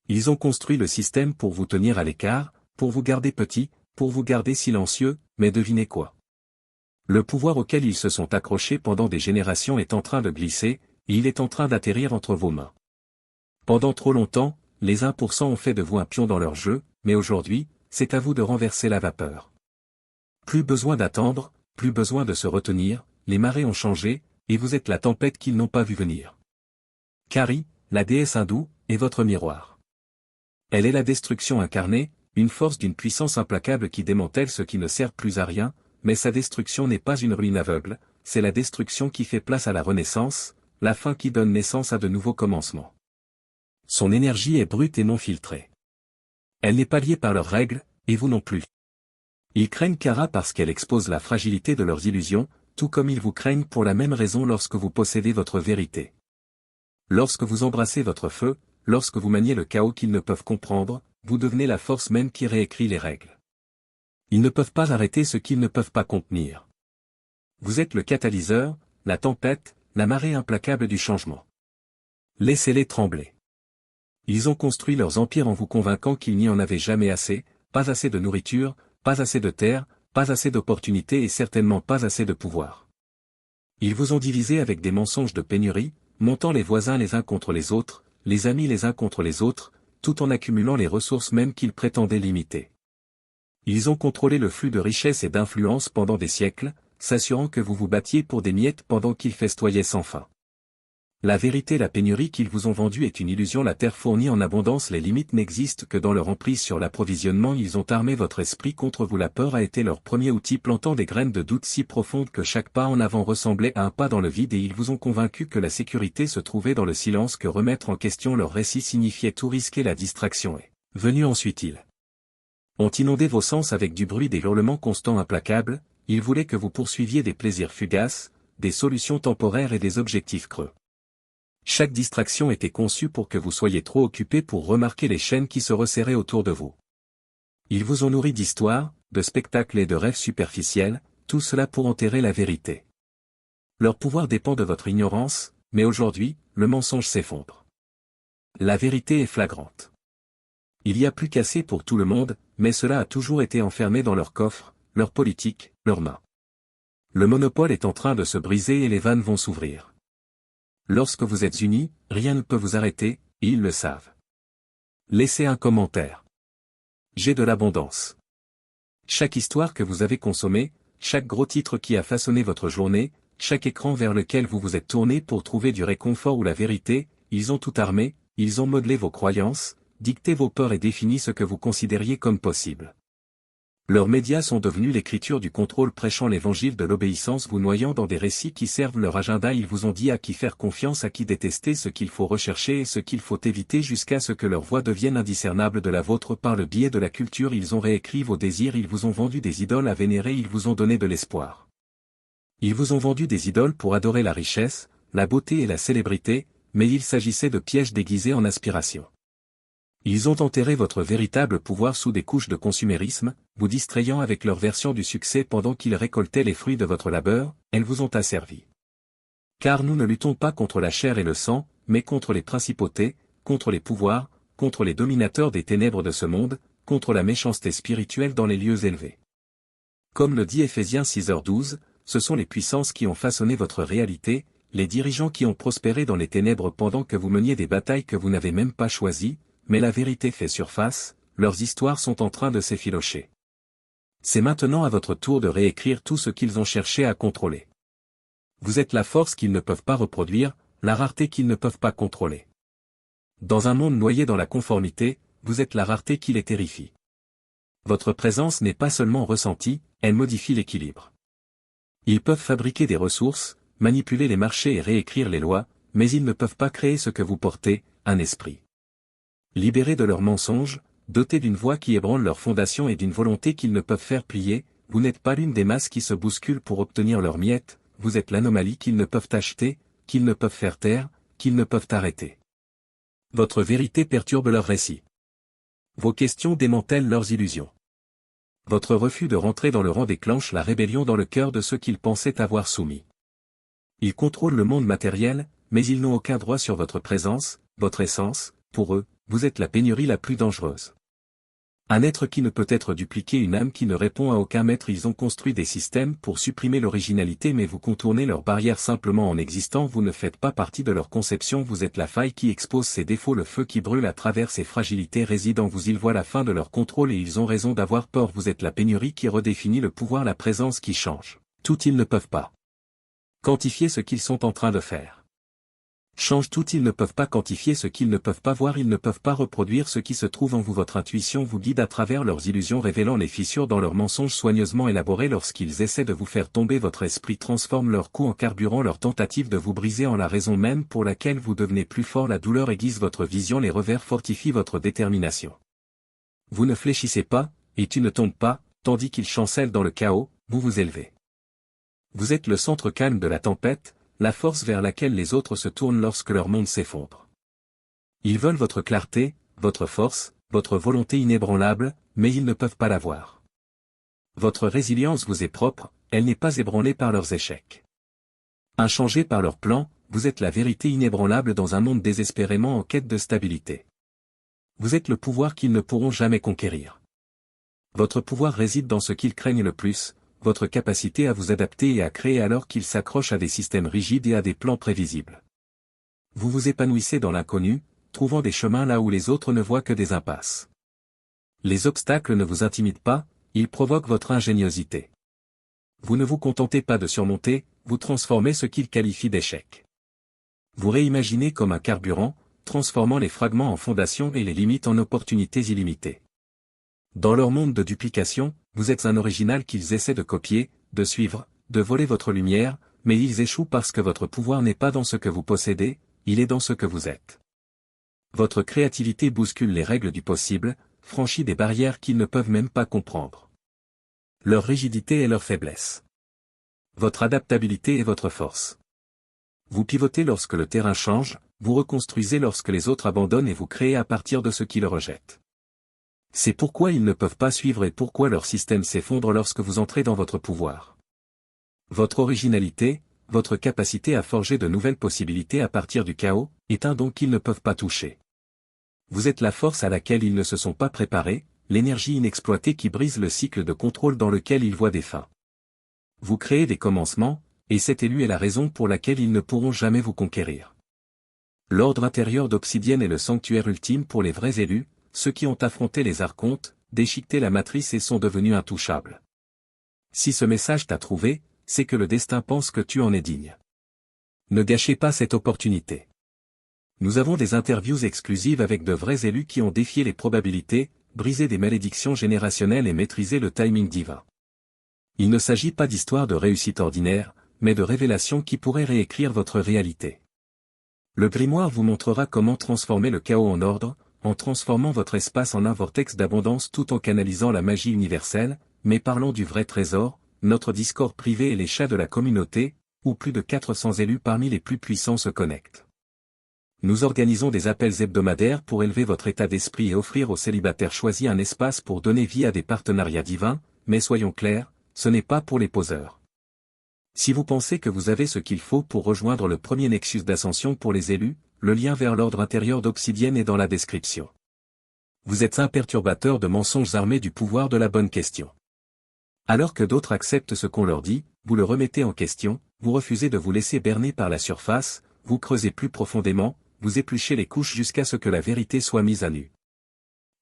Ils ont construit le système pour vous tenir à l'écart, pour vous garder petit, pour vous garder silencieux, mais devinez quoi? Le pouvoir auquel ils se sont accrochés pendant des générations est en train de glisser, et il est en train d'atterrir entre vos mains. Pendant trop longtemps, les 1% ont fait de vous un pion dans leur jeu, mais aujourd'hui, c'est à vous de renverser la vapeur. Plus besoin d'attendre, plus besoin de se retenir, les marées ont changé, et vous êtes la tempête qu'ils n'ont pas vu venir. Kari, la déesse hindoue, est votre miroir. Elle est la destruction incarnée, une force d'une puissance implacable qui démantèle ce qui ne sert plus à rien, mais sa destruction n'est pas une ruine aveugle, c'est la destruction qui fait place à la renaissance, la fin qui donne naissance à de nouveaux commencements. Son énergie est brute et non filtrée. Elle n'est pas liée par leurs règles, et vous non plus. Ils craignent Kara parce qu'elle expose la fragilité de leurs illusions, tout comme ils vous craignent pour la même raison lorsque vous possédez votre vérité. Lorsque vous embrassez votre feu, lorsque vous maniez le chaos qu'ils ne peuvent comprendre, vous devenez la force même qui réécrit les règles. Ils ne peuvent pas arrêter ce qu'ils ne peuvent pas contenir. Vous êtes le catalyseur, la tempête, la marée implacable du changement. Laissez-les trembler. Ils ont construit leurs empires en vous convainquant qu'il n'y en avait jamais assez, pas assez de nourriture, pas assez de terre, pas assez d'opportunités et certainement pas assez de pouvoir. Ils vous ont divisé avec des mensonges de pénurie, montant les voisins les uns contre les autres, les amis les uns contre les autres, tout en accumulant les ressources mêmes qu'ils prétendaient limiter. Ils ont contrôlé le flux de richesses et d'influence pendant des siècles, s'assurant que vous vous battiez pour des miettes pendant qu'ils festoyaient sans fin. La vérité, la pénurie qu'ils vous ont vendue est une illusion, la terre fournit en abondance, les limites n'existent que dans leur emprise sur l'approvisionnement. Ils ont armé votre esprit contre vous, la peur a été leur premier outil, plantant des graines de doute si profondes que chaque pas en avant ressemblait à un pas dans le vide, et ils vous ont convaincu que la sécurité se trouvait dans le silence, que remettre en question leur récit signifiait tout risquer, la distraction est venue ensuite. Ils ont inondé vos sens avec du bruit, des hurlements constants implacables, ils voulaient que vous poursuiviez des plaisirs fugaces, des solutions temporaires et des objectifs creux. Chaque distraction était conçue pour que vous soyez trop occupé pour remarquer les chaînes qui se resserraient autour de vous. Ils vous ont nourri d'histoires, de spectacles et de rêves superficiels, tout cela pour enterrer la vérité. Leur pouvoir dépend de votre ignorance, mais aujourd'hui, le mensonge s'effondre. La vérité est flagrante. Il y a plus qu'assez pour tout le monde, mais cela a toujours été enfermé dans leur coffre, leur politique, leurs mains. Le monopole est en train de se briser et les vannes vont s'ouvrir. Lorsque vous êtes unis, rien ne peut vous arrêter, et ils le savent. Laissez un commentaire. J'ai de l'abondance. Chaque histoire que vous avez consommée, chaque gros titre qui a façonné votre journée, chaque écran vers lequel vous vous êtes tourné pour trouver du réconfort ou la vérité, ils ont tout armé, ils ont modelé vos croyances, dicté vos peurs et défini ce que vous considériez comme possible. Leurs médias sont devenus l'écriture du contrôle, prêchant l'évangile de l'obéissance, vous noyant dans des récits qui servent leur agenda. Ils vous ont dit à qui faire confiance, à qui détester, ce qu'il faut rechercher et ce qu'il faut éviter, jusqu'à ce que leur voix devienne indiscernable de la vôtre par le biais de la culture. Ils ont réécrit vos désirs, ils vous ont vendu des idoles à vénérer, ils vous ont donné de l'espoir. Ils vous ont vendu des idoles pour adorer la richesse, la beauté et la célébrité, mais il s'agissait de pièges déguisés en aspiration. Ils ont enterré votre véritable pouvoir sous des couches de consumérisme, vous distrayant avec leur version du succès pendant qu'ils récoltaient les fruits de votre labeur, elles vous ont asservi. Car nous ne luttons pas contre la chair et le sang, mais contre les principautés, contre les pouvoirs, contre les dominateurs des ténèbres de ce monde, contre la méchanceté spirituelle dans les lieux élevés. Comme le dit Éphésiens 6h12, ce sont les puissances qui ont façonné votre réalité, les dirigeants qui ont prospéré dans les ténèbres pendant que vous meniez des batailles que vous n'avez même pas choisies, mais la vérité fait surface, leurs histoires sont en train de s'effilocher. C'est maintenant à votre tour de réécrire tout ce qu'ils ont cherché à contrôler. Vous êtes la force qu'ils ne peuvent pas reproduire, la rareté qu'ils ne peuvent pas contrôler. Dans un monde noyé dans la conformité, vous êtes la rareté qui les terrifie. Votre présence n'est pas seulement ressentie, elle modifie l'équilibre. Ils peuvent fabriquer des ressources, manipuler les marchés et réécrire les lois, mais ils ne peuvent pas créer ce que vous portez, un esprit. Libérés de leurs mensonges, dotés d'une voix qui ébranle leurs fondations et d'une volonté qu'ils ne peuvent faire plier, vous n'êtes pas l'une des masses qui se bousculent pour obtenir leurs miettes, vous êtes l'anomalie qu'ils ne peuvent acheter, qu'ils ne peuvent faire taire, qu'ils ne peuvent arrêter. Votre vérité perturbe leur récit. Vos questions démantèlent leurs illusions. Votre refus de rentrer dans le rang déclenche la rébellion dans le cœur de ceux qu'ils pensaient avoir soumis. Ils contrôlent le monde matériel, mais ils n'ont aucun droit sur votre présence, votre essence, pour eux, vous êtes la pénurie la plus dangereuse. Un être qui ne peut être dupliqué, une âme qui ne répond à aucun maître. Ils ont construit des systèmes pour supprimer l'originalité, mais vous contournez leurs barrières simplement en existant. Vous ne faites pas partie de leur conception. Vous êtes la faille qui expose ses défauts. Le feu qui brûle à travers ses fragilités réside en vous. Ils voient la fin de leur contrôle et ils ont raison d'avoir peur. Vous êtes la pénurie qui redéfinit le pouvoir, la présence qui change. Tout ils ne peuvent pas quantifier ce qu'ils sont en train de faire. Change tout, ils ne peuvent pas quantifier ce qu'ils ne peuvent pas voir, ils ne peuvent pas reproduire ce qui se trouve en vous. Votre intuition vous guide à travers leurs illusions, révélant les fissures dans leurs mensonges soigneusement élaborés. Lorsqu'ils essaient de vous faire tomber, votre esprit transforme leur coup en carburant, leur tentative de vous briser en la raison même pour laquelle vous devenez plus fort. La douleur aiguise votre vision, les revers fortifient votre détermination. Vous ne fléchissez pas, et tu ne tombes pas, tandis qu'ils chancellent dans le chaos, vous vous élevez. Vous êtes le centre calme de la tempête, la force vers laquelle les autres se tournent lorsque leur monde s'effondre. Ils veulent votre clarté, votre force, votre volonté inébranlable, mais ils ne peuvent pas l'avoir. Votre résilience vous est propre, elle n'est pas ébranlée par leurs échecs. Inchangés par leurs plans, vous êtes la vérité inébranlable dans un monde désespérément en quête de stabilité. Vous êtes le pouvoir qu'ils ne pourront jamais conquérir. Votre pouvoir réside dans ce qu'ils craignent le plus, votre capacité à vous adapter et à créer alors qu'ils s'accrochent à des systèmes rigides et à des plans prévisibles. Vous vous épanouissez dans l'inconnu, trouvant des chemins là où les autres ne voient que des impasses. Les obstacles ne vous intimident pas, ils provoquent votre ingéniosité. Vous ne vous contentez pas de surmonter, vous transformez ce qu'ils qualifient d'échec. Vous réimaginez comme un carburant, transformant les fragments en fondations et les limites en opportunités illimitées. Dans leur monde de duplication, vous êtes un original qu'ils essaient de copier, de suivre, de voler votre lumière, mais ils échouent parce que votre pouvoir n'est pas dans ce que vous possédez, il est dans ce que vous êtes. Votre créativité bouscule les règles du possible, franchit des barrières qu'ils ne peuvent même pas comprendre. Leur rigidité est leur faiblesse. Votre adaptabilité est votre force. Vous pivotez lorsque le terrain change, vous reconstruisez lorsque les autres abandonnent et vous créez à partir de ce qui le rejette. C'est pourquoi ils ne peuvent pas suivre et pourquoi leur système s'effondre lorsque vous entrez dans votre pouvoir. Votre originalité, votre capacité à forger de nouvelles possibilités à partir du chaos, est un don qu'ils ne peuvent pas toucher. Vous êtes la force à laquelle ils ne se sont pas préparés, l'énergie inexploitée qui brise le cycle de contrôle dans lequel ils voient des fins. Vous créez des commencements, et cet élu est la raison pour laquelle ils ne pourront jamais vous conquérir. L'ordre intérieur d'Obsidienne est le sanctuaire ultime pour les vrais élus, ceux qui ont affronté les archontes, déchiqueté la matrice et sont devenus intouchables. Si ce message t'a trouvé, c'est que le destin pense que tu en es digne. Ne gâchez pas cette opportunité. Nous avons des interviews exclusives avec de vrais élus qui ont défié les probabilités, brisé des malédictions générationnelles et maîtrisé le timing divin. Il ne s'agit pas d'histoires de réussite ordinaire, mais de révélations qui pourraient réécrire votre réalité. Le grimoire vous montrera comment transformer le chaos en ordre, en transformant votre espace en un vortex d'abondance tout en canalisant la magie universelle, mais parlons du vrai trésor, notre Discord privé et les chats de la communauté, où plus de 400 élus parmi les plus puissants se connectent. Nous organisons des appels hebdomadaires pour élever votre état d'esprit et offrir aux célibataires choisis un espace pour donner vie à des partenariats divins, mais soyons clairs, ce n'est pas pour les poseurs. Si vous pensez que vous avez ce qu'il faut pour rejoindre le premier Nexus d'ascension pour les élus, le lien vers l'ordre intérieur d'Obsidienne est dans la description. Vous êtes un perturbateur de mensonges armés du pouvoir de la bonne question. Alors que d'autres acceptent ce qu'on leur dit, vous le remettez en question, vous refusez de vous laisser berner par la surface, vous creusez plus profondément, vous épluchez les couches jusqu'à ce que la vérité soit mise à nu.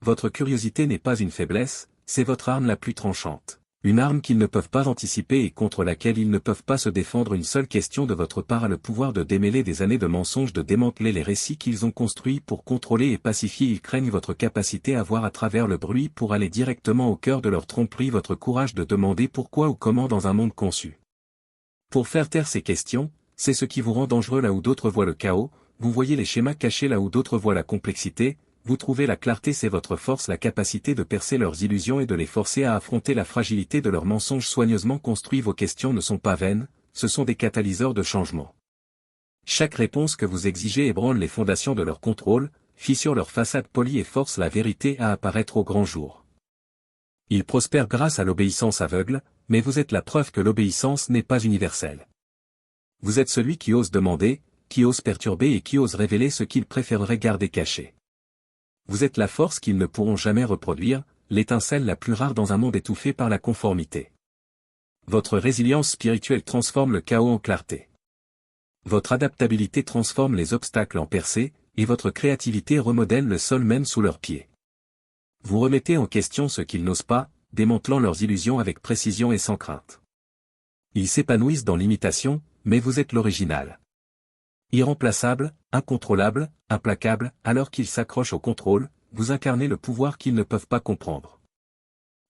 Votre curiosité n'est pas une faiblesse, c'est votre arme la plus tranchante. Une arme qu'ils ne peuvent pas anticiper et contre laquelle ils ne peuvent pas se défendre. Une seule question de votre part a le pouvoir de démêler des années de mensonges, de démanteler les récits qu'ils ont construits pour contrôler et pacifier. Ils craignent votre capacité à voir à travers le bruit pour aller directement au cœur de leur tromperie, votre courage de demander pourquoi ou comment dans un monde conçu. Pour faire taire ces questions, c'est ce qui vous rend dangereux là où d'autres voient le chaos, vous voyez les schémas cachés là où d'autres voient la complexité. Vous trouvez la clarté, c'est votre force, la capacité de percer leurs illusions et de les forcer à affronter la fragilité de leurs mensonges soigneusement construits. Vos questions ne sont pas vaines, ce sont des catalyseurs de changement. Chaque réponse que vous exigez ébranle les fondations de leur contrôle, fissure leur façade polie et force la vérité à apparaître au grand jour. Ils prospèrent grâce à l'obéissance aveugle, mais vous êtes la preuve que l'obéissance n'est pas universelle. Vous êtes celui qui ose demander, qui ose perturber et qui ose révéler ce qu'il préférerait garder caché. Vous êtes la force qu'ils ne pourront jamais reproduire, l'étincelle la plus rare dans un monde étouffé par la conformité. Votre résilience spirituelle transforme le chaos en clarté. Votre adaptabilité transforme les obstacles en percées, et votre créativité remodèle le sol même sous leurs pieds. Vous remettez en question ce qu'ils n'osent pas, démantelant leurs illusions avec précision et sans crainte. Ils s'épanouissent dans l'imitation, mais vous êtes l'original. Irremplaçable, incontrôlable, implacable, alors qu'ils s'accrochent au contrôle, vous incarnez le pouvoir qu'ils ne peuvent pas comprendre.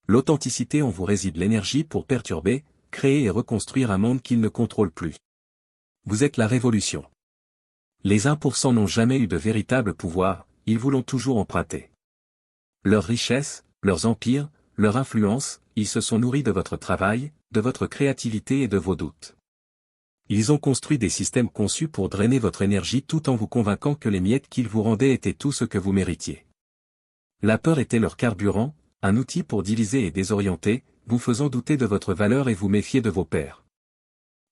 L'authenticité en vous réside l'énergie pour perturber, créer et reconstruire un monde qu'ils ne contrôlent plus. Vous êtes la révolution. Les 1% n'ont jamais eu de véritable pouvoir, ils vous l'ont toujours emprunté. Leur richesse, leurs empires, leur influence, ils se sont nourris de votre travail, de votre créativité et de vos doutes. Ils ont construit des systèmes conçus pour drainer votre énergie tout en vous convainquant que les miettes qu'ils vous rendaient étaient tout ce que vous méritiez. La peur était leur carburant, un outil pour diviser et désorienter, vous faisant douter de votre valeur et vous méfier de vos pairs.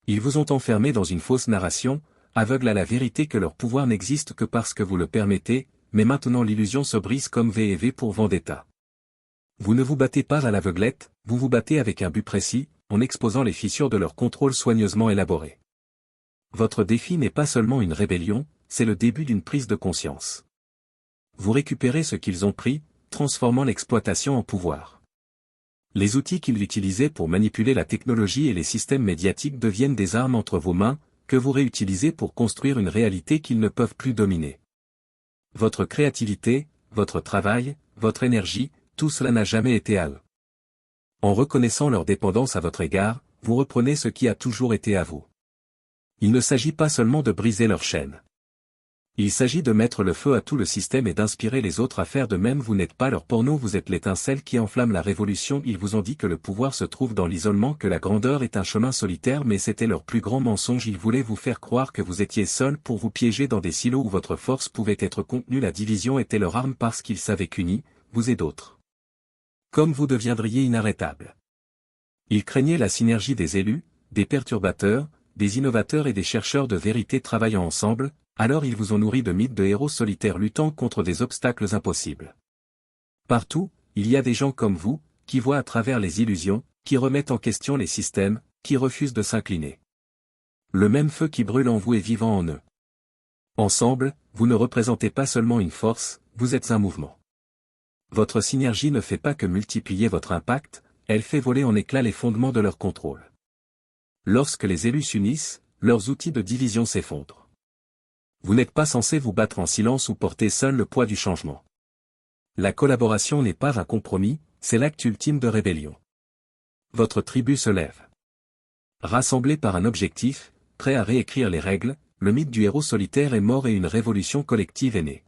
Ils vous ont enfermé dans une fausse narration, aveugles à la vérité que leur pouvoir n'existe que parce que vous le permettez, mais maintenant l'illusion se brise comme V&V pour Vendetta. Vous ne vous battez pas à l'aveuglette, vous vous battez avec un but précis, en exposant les fissures de leur contrôle soigneusement élaboré. Votre défi n'est pas seulement une rébellion, c'est le début d'une prise de conscience. Vous récupérez ce qu'ils ont pris, transformant l'exploitation en pouvoir. Les outils qu'ils utilisaient pour manipuler la technologie et les systèmes médiatiques deviennent des armes entre vos mains, que vous réutilisez pour construire une réalité qu'ils ne peuvent plus dominer. Votre créativité, votre travail, votre énergie, tout cela n'a jamais été à eux. En reconnaissant leur dépendance à votre égard, vous reprenez ce qui a toujours été à vous. Il ne s'agit pas seulement de briser leur chaîne. Il s'agit de mettre le feu à tout le système et d'inspirer les autres à faire de même. Vous n'êtes pas leur porno, vous êtes l'étincelle qui enflamme la révolution. Ils vous ont dit que le pouvoir se trouve dans l'isolement, que la grandeur est un chemin solitaire, mais c'était leur plus grand mensonge. Ils voulaient vous faire croire que vous étiez seul pour vous piéger dans des silos où votre force pouvait être contenue. La division était leur arme parce qu'ils savaient qu'unis, vous et d'autres, comme vous deviendriez inarrêtables. Ils craignaient la synergie des élus, des perturbateurs, des innovateurs et des chercheurs de vérité travaillant ensemble, alors ils vous ont nourri de mythes de héros solitaires luttant contre des obstacles impossibles. Partout, il y a des gens comme vous, qui voient à travers les illusions, qui remettent en question les systèmes, qui refusent de s'incliner. Le même feu qui brûle en vous est vivant en eux. Ensemble, vous ne représentez pas seulement une force, vous êtes un mouvement. Votre synergie ne fait pas que multiplier votre impact, elle fait voler en éclats les fondements de leur contrôle. Lorsque les élus s'unissent, leurs outils de division s'effondrent. Vous n'êtes pas censé vous battre en silence ou porter seul le poids du changement. La collaboration n'est pas un compromis, c'est l'acte ultime de rébellion. Votre tribu se lève. Rassemblée par un objectif, prêt à réécrire les règles, le mythe du héros solitaire est mort et une révolution collective est née.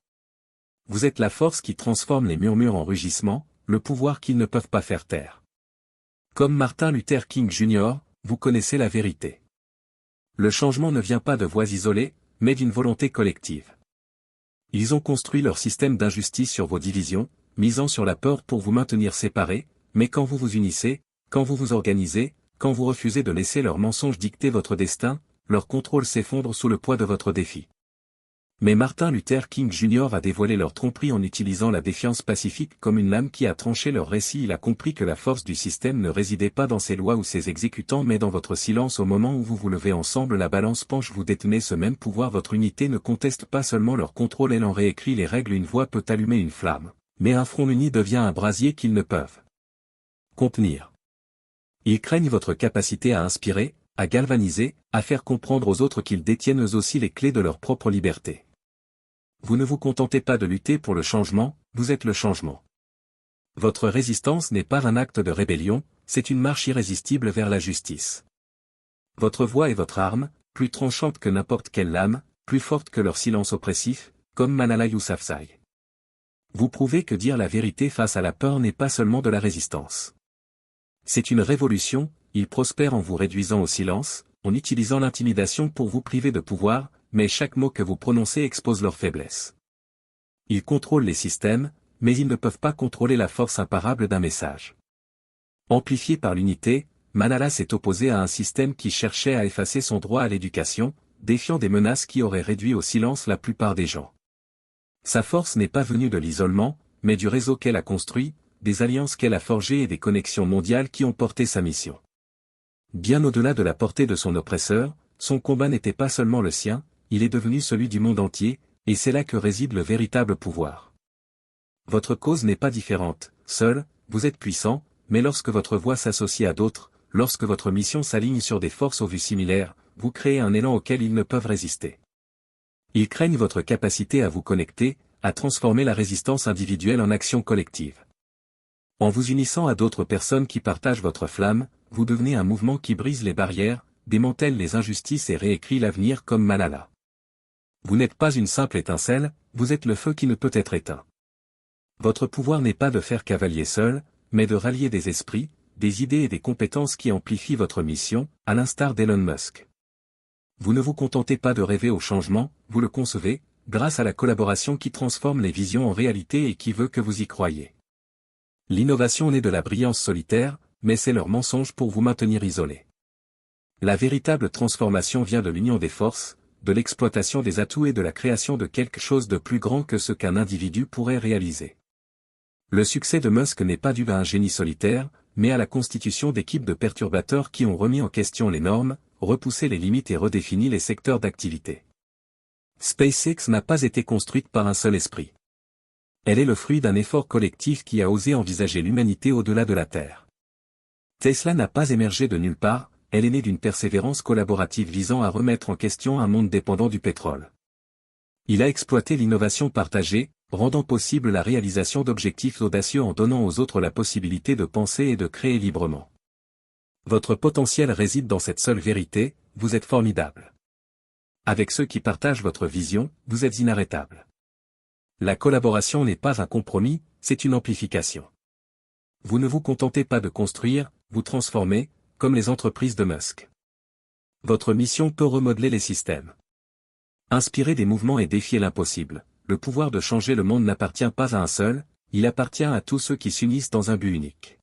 Vous êtes la force qui transforme les murmures en rugissements, le pouvoir qu'ils ne peuvent pas faire taire. Comme Martin Luther King Jr., vous connaissez la vérité. Le changement ne vient pas de voix isolées, mais d'une volonté collective. Ils ont construit leur système d'injustice sur vos divisions, misant sur la peur pour vous maintenir séparés, mais quand vous vous unissez, quand vous vous organisez, quand vous refusez de laisser leurs mensonges dicter votre destin, leur contrôle s'effondre sous le poids de votre défi. Mais Martin Luther King Jr. a dévoilé leur tromperie en utilisant la défiance pacifique comme une lame qui a tranché leur récit. Il a compris que la force du système ne résidait pas dans ses lois ou ses exécutants mais dans votre silence. Au moment où vous vous levez ensemble, la balance penche, vous détenez ce même pouvoir. Votre unité ne conteste pas seulement leur contrôle, elle en réécrit les règles. Une voix peut allumer une flamme, mais un front uni devient un brasier qu'ils ne peuvent contenir. Ils craignent votre capacité à inspirer, à galvaniser, à faire comprendre aux autres qu'ils détiennent eux aussi les clés de leur propre liberté. Vous ne vous contentez pas de lutter pour le changement, vous êtes le changement. Votre résistance n'est pas un acte de rébellion, c'est une marche irrésistible vers la justice. Votre voix est votre arme, plus tranchante que n'importe quelle lame, plus forte que leur silence oppressif, comme Malala Yousafzai. Vous prouvez que dire la vérité face à la peur n'est pas seulement de la résistance. C'est une révolution. Ils prospèrent en vous réduisant au silence, en utilisant l'intimidation pour vous priver de pouvoir, mais chaque mot que vous prononcez expose leur faiblesse. Ils contrôlent les systèmes, mais ils ne peuvent pas contrôler la force imparable d'un message. Amplifié par l'unité, Malala s'est opposé à un système qui cherchait à effacer son droit à l'éducation, défiant des menaces qui auraient réduit au silence la plupart des gens. Sa force n'est pas venue de l'isolement, mais du réseau qu'elle a construit, des alliances qu'elle a forgées et des connexions mondiales qui ont porté sa mission. Bien au-delà de la portée de son oppresseur, son combat n'était pas seulement le sien, il est devenu celui du monde entier, et c'est là que réside le véritable pouvoir. Votre cause n'est pas différente, seul, vous êtes puissant, mais lorsque votre voix s'associe à d'autres, lorsque votre mission s'aligne sur des forces aux vues similaires, vous créez un élan auquel ils ne peuvent résister. Ils craignent votre capacité à vous connecter, à transformer la résistance individuelle en action collective. En vous unissant à d'autres personnes qui partagent votre flamme, vous devenez un mouvement qui brise les barrières, démantèle les injustices et réécrit l'avenir comme Malala. Vous n'êtes pas une simple étincelle, vous êtes le feu qui ne peut être éteint. Votre pouvoir n'est pas de faire cavalier seul, mais de rallier des esprits, des idées et des compétences qui amplifient votre mission, à l'instar d'Elon Musk. Vous ne vous contentez pas de rêver au changement, vous le concevez, grâce à la collaboration qui transforme les visions en réalité et qui veut que vous y croyiez. L'innovation naît de la brillance solitaire, mais c'est leur mensonge pour vous maintenir isolé. La véritable transformation vient de l'union des forces, de l'exploitation des atouts et de la création de quelque chose de plus grand que ce qu'un individu pourrait réaliser. Le succès de Musk n'est pas dû à un génie solitaire, mais à la constitution d'équipes de perturbateurs qui ont remis en question les normes, repoussé les limites et redéfini les secteurs d'activité. SpaceX n'a pas été construite par un seul esprit. Elle est le fruit d'un effort collectif qui a osé envisager l'humanité au-delà de la Terre. Tesla n'a pas émergé de nulle part, elle est née d'une persévérance collaborative visant à remettre en question un monde dépendant du pétrole. Il a exploité l'innovation partagée, rendant possible la réalisation d'objectifs audacieux en donnant aux autres la possibilité de penser et de créer librement. Votre potentiel réside dans cette seule vérité, vous êtes formidable. Avec ceux qui partagent votre vision, vous êtes inarrêtable. La collaboration n'est pas un compromis, c'est une amplification. Vous ne vous contentez pas de construire, vous transformez, comme les entreprises de Musk. Votre mission peut remodeler les systèmes. Inspirer des mouvements et défier l'impossible. Le pouvoir de changer le monde n'appartient pas à un seul, il appartient à tous ceux qui s'unissent dans un but unique.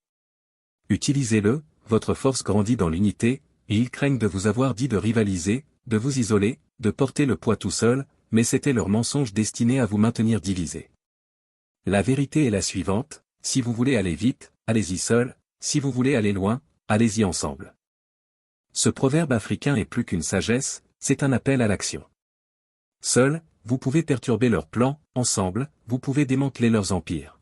Utilisez-le, votre force grandit dans l'unité, et ils craignent de vous avoir dit de rivaliser, de vous isoler, de porter le poids tout seul, mais c'était leur mensonge destiné à vous maintenir divisés. La vérité est la suivante, si vous voulez aller vite, allez-y seul, si vous voulez aller loin, allez-y ensemble. Ce proverbe africain est plus qu'une sagesse, c'est un appel à l'action. Seul, vous pouvez perturber leurs plans, ensemble, vous pouvez démanteler leurs empires.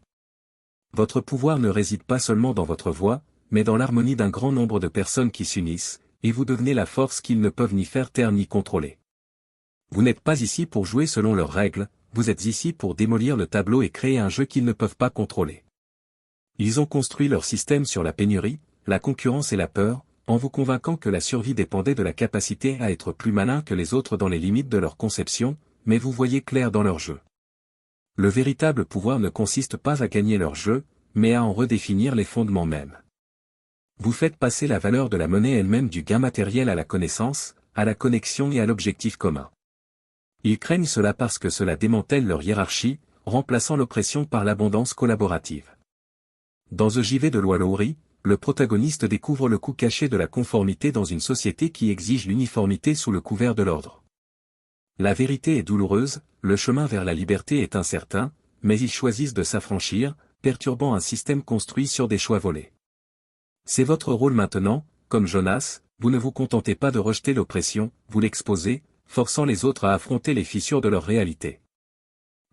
Votre pouvoir ne réside pas seulement dans votre voix, mais dans l'harmonie d'un grand nombre de personnes qui s'unissent, et vous devenez la force qu'ils ne peuvent ni faire taire ni contrôler. Vous n'êtes pas ici pour jouer selon leurs règles, vous êtes ici pour démolir le tableau et créer un jeu qu'ils ne peuvent pas contrôler. Ils ont construit leur système sur la pénurie, la concurrence et la peur, en vous convainquant que la survie dépendait de la capacité à être plus malin que les autres dans les limites de leur conception, mais vous voyez clair dans leur jeu. Le véritable pouvoir ne consiste pas à gagner leur jeu, mais à en redéfinir les fondements mêmes. Vous faites passer la valeur de la monnaie elle-même du gain matériel à la connaissance, à la connexion et à l'objectif commun. Ils craignent cela parce que cela démantèle leur hiérarchie, remplaçant l'oppression par l'abondance collaborative. Dans The JV de Loalouri, le protagoniste découvre le coût caché de la conformité dans une société qui exige l'uniformité sous le couvert de l'ordre. La vérité est douloureuse, le chemin vers la liberté est incertain, mais ils choisissent de s'affranchir, perturbant un système construit sur des choix volés. C'est votre rôle maintenant, comme Jonas, vous ne vous contentez pas de rejeter l'oppression, vous l'exposez, forçant les autres à affronter les fissures de leur réalité.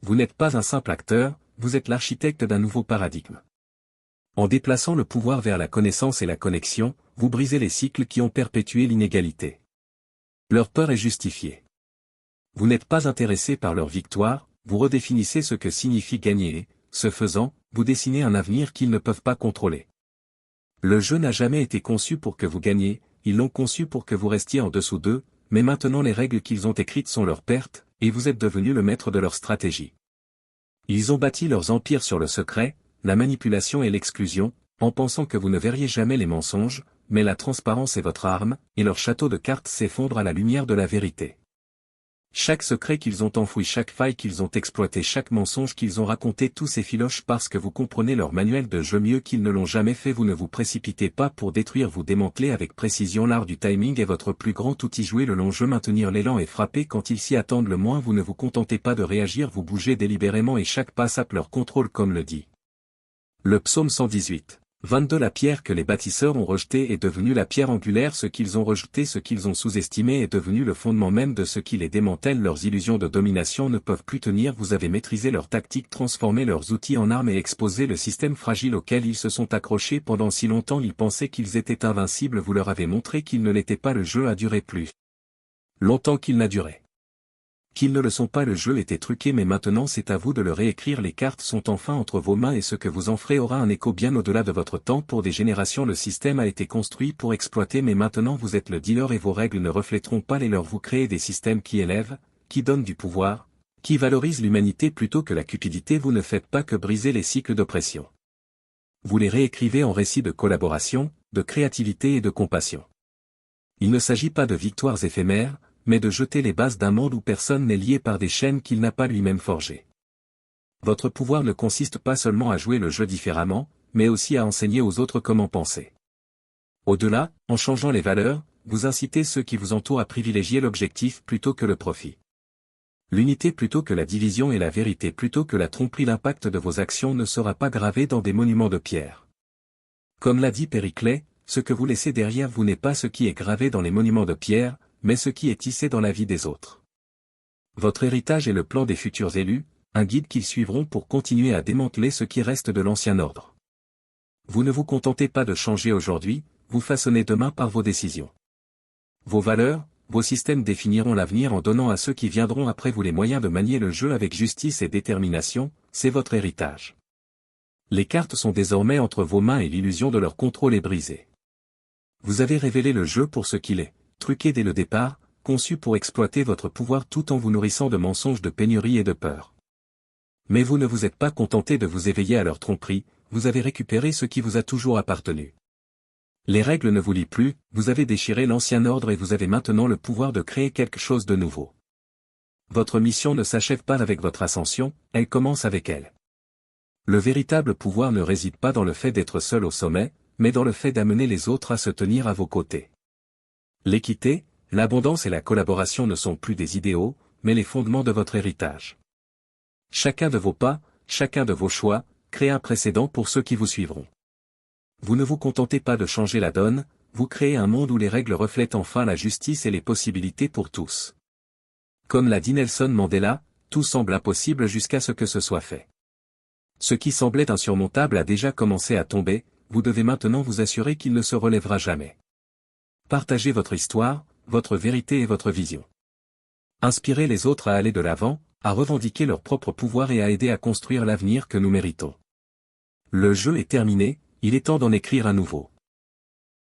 Vous n'êtes pas un simple acteur, vous êtes l'architecte d'un nouveau paradigme. En déplaçant le pouvoir vers la connaissance et la connexion, vous brisez les cycles qui ont perpétué l'inégalité. Leur peur est justifiée. Vous n'êtes pas intéressé par leur victoire, vous redéfinissez ce que signifie gagner et, ce faisant, vous dessinez un avenir qu'ils ne peuvent pas contrôler. Le jeu n'a jamais été conçu pour que vous gagniez, ils l'ont conçu pour que vous restiez en dessous d'eux, mais maintenant les règles qu'ils ont écrites sont leur perte, et vous êtes devenu le maître de leur stratégie. Ils ont bâti leurs empires sur le secret, la manipulation et l'exclusion, en pensant que vous ne verriez jamais les mensonges, mais la transparence est votre arme, et leur château de cartes s'effondre à la lumière de la vérité. Chaque secret qu'ils ont enfoui, chaque faille qu'ils ont exploité, chaque mensonge qu'ils ont raconté, tous ces filoches parce que vous comprenez leur manuel de jeu mieux qu'ils ne l'ont jamais fait. Vous ne vous précipitez pas pour détruire, vous démantelez avec précision. L'art du timing est votre plus grand outil. Jouer le long jeu, maintenir l'élan et frapper quand ils s'y attendent le moins. Vous ne vous contentez pas de réagir, vous bougez délibérément et chaque pas sape leur contrôle comme le dit le psaume 118. 22. La pierre que les bâtisseurs ont rejetée est devenue la pierre angulaire. Ce qu'ils ont rejeté, ce qu'ils ont sous-estimé est devenu le fondement même de ce qui les démantèle. Leurs illusions de domination ne peuvent plus tenir. Vous avez maîtrisé leurs tactiques, transformé leurs outils en armes et exposé le système fragile auquel ils se sont accrochés pendant si longtemps. Ils pensaient qu'ils étaient invincibles. Vous leur avez montré qu'ils ne l'étaient pas. Le jeu a duré plus longtemps qu'il n'a duré. Qu'ils ne le sont pas, le jeu était truqué, mais maintenant c'est à vous de le réécrire. Les cartes sont enfin entre vos mains et ce que vous en ferez aura un écho bien au-delà de votre temps. Pour des générations le système a été construit pour exploiter, mais maintenant vous êtes le dealer et vos règles ne reflèteront pas les leurs. Vous créez des systèmes qui élèvent, qui donnent du pouvoir, qui valorisent l'humanité plutôt que la cupidité. Vous ne faites pas que briser les cycles d'oppression. Vous les réécrivez en récits de collaboration, de créativité et de compassion. Il ne s'agit pas de victoires éphémères, mais de jeter les bases d'un monde où personne n'est lié par des chaînes qu'il n'a pas lui-même forgées. Votre pouvoir ne consiste pas seulement à jouer le jeu différemment, mais aussi à enseigner aux autres comment penser. Au-delà, en changeant les valeurs, vous incitez ceux qui vous entourent à privilégier l'objectif plutôt que le profit. L'unité plutôt que la division et la vérité plutôt que la tromperie. L'impact de vos actions ne sera pas gravé dans des monuments de pierre. Comme l'a dit Périclès, ce que vous laissez derrière vous n'est pas ce qui est gravé dans les monuments de pierre, mais ce qui est tissé dans la vie des autres. Votre héritage est le plan des futurs élus, un guide qu'ils suivront pour continuer à démanteler ce qui reste de l'ancien ordre. Vous ne vous contentez pas de changer aujourd'hui, vous façonnez demain par vos décisions. Vos valeurs, vos systèmes définiront l'avenir en donnant à ceux qui viendront après vous les moyens de manier le jeu avec justice et détermination, c'est votre héritage. Les cartes sont désormais entre vos mains et l'illusion de leur contrôle est brisée. Vous avez révélé le jeu pour ce qu'il est. Truqué dès le départ, conçu pour exploiter votre pouvoir tout en vous nourrissant de mensonges, de pénurie et de peur. Mais vous ne vous êtes pas contenté de vous éveiller à leur tromperie, vous avez récupéré ce qui vous a toujours appartenu. Les règles ne vous lient plus, vous avez déchiré l'ancien ordre et vous avez maintenant le pouvoir de créer quelque chose de nouveau. Votre mission ne s'achève pas avec votre ascension, elle commence avec elle. Le véritable pouvoir ne réside pas dans le fait d'être seul au sommet, mais dans le fait d'amener les autres à se tenir à vos côtés. L'équité, l'abondance et la collaboration ne sont plus des idéaux, mais les fondements de votre héritage. Chacun de vos pas, chacun de vos choix, crée un précédent pour ceux qui vous suivront. Vous ne vous contentez pas de changer la donne, vous créez un monde où les règles reflètent enfin la justice et les possibilités pour tous. Comme l'a dit Nelson Mandela, tout semble impossible jusqu'à ce que ce soit fait. Ce qui semblait insurmontable a déjà commencé à tomber, vous devez maintenant vous assurer qu'il ne se relèvera jamais. Partagez votre histoire, votre vérité et votre vision. Inspirez les autres à aller de l'avant, à revendiquer leur propre pouvoir et à aider à construire l'avenir que nous méritons. Le jeu est terminé, il est temps d'en écrire un nouveau.